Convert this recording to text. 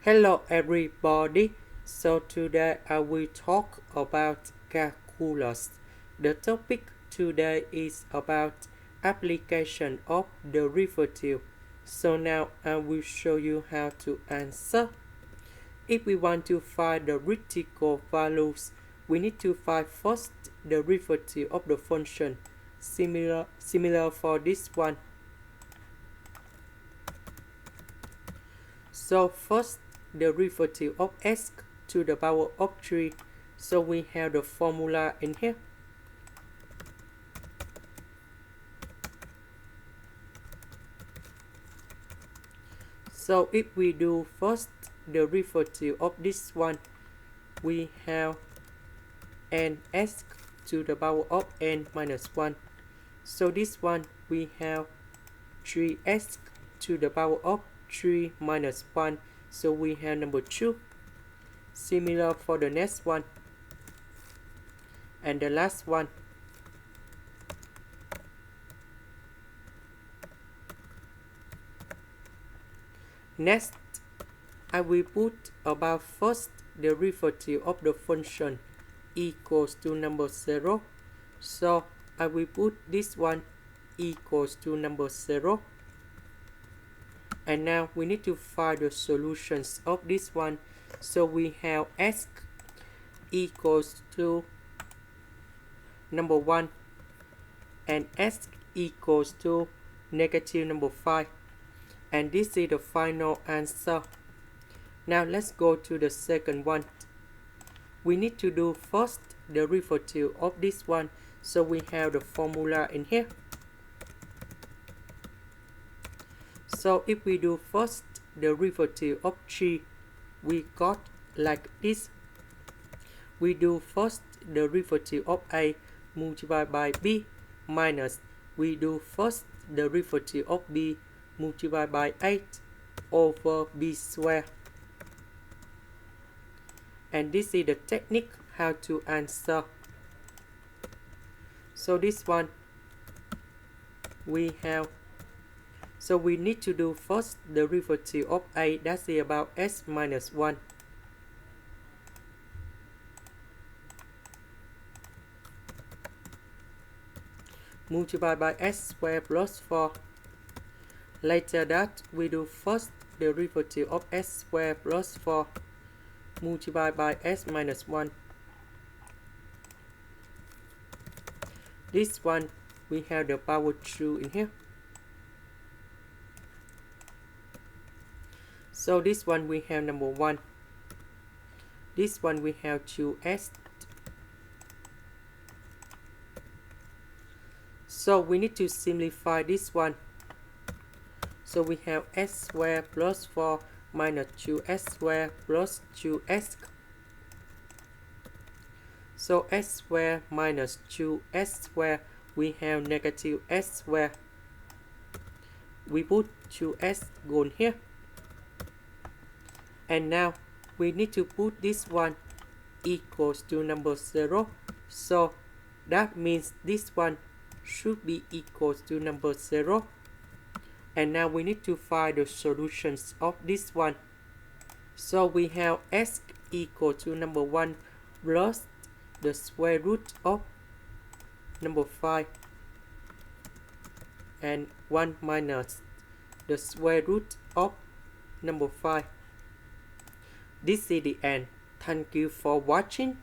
Hello everybody. So today I will talk about calculus. The topic today is about application of derivative. So now I will show you how to answer. If we want to find the critical values, we need to find first the derivative of the function. Similar for this one. So first derivative of x to the power of 3. So we have the formula in here. So if we do first derivative of this one, we have nx to the power of n minus 1. So this one we have 3x to the power of 3 minus 1. So we have number 2. Similar for the next one. And the last one. Next, I will put about first derivative of the function equals to number 0. So I will put this one equals to number 0. And now we need to find the solutions of this one. So we have x equals to number 1 and x equals to negative number 5. And this is the final answer. Now let's go to the second one. We need to do first derivative of this one. So we have the formula in here. So if we do first derivative of 3, we got like this. We do first derivative of a multiplied by b minus we do first derivative of b multiplied by 8 over b squared. And this is the technique how to answer. So this one we have. So we need to do first derivative of a, that's about s minus 1. Multiplied by s squared plus 4. Later that we do first derivative of s squared plus 4 multiplied by s minus 1. This one we have the power 2 in here. So this one we have number 1. This one we have 2s. So we need to simplify this one. So we have s squared plus 4 minus 2s squared plus 2s. So s squared minus 2s squared, we have negative s squared. We put 2s gone here. And now we need to put this one equals to number 0. So that means this one should be equals to number 0. And now we need to find the solutions of this one. So we have s equal to number 1 plus the square root of number 5 and 1 minus the square root of number 5. This is the end. Thank you for watching.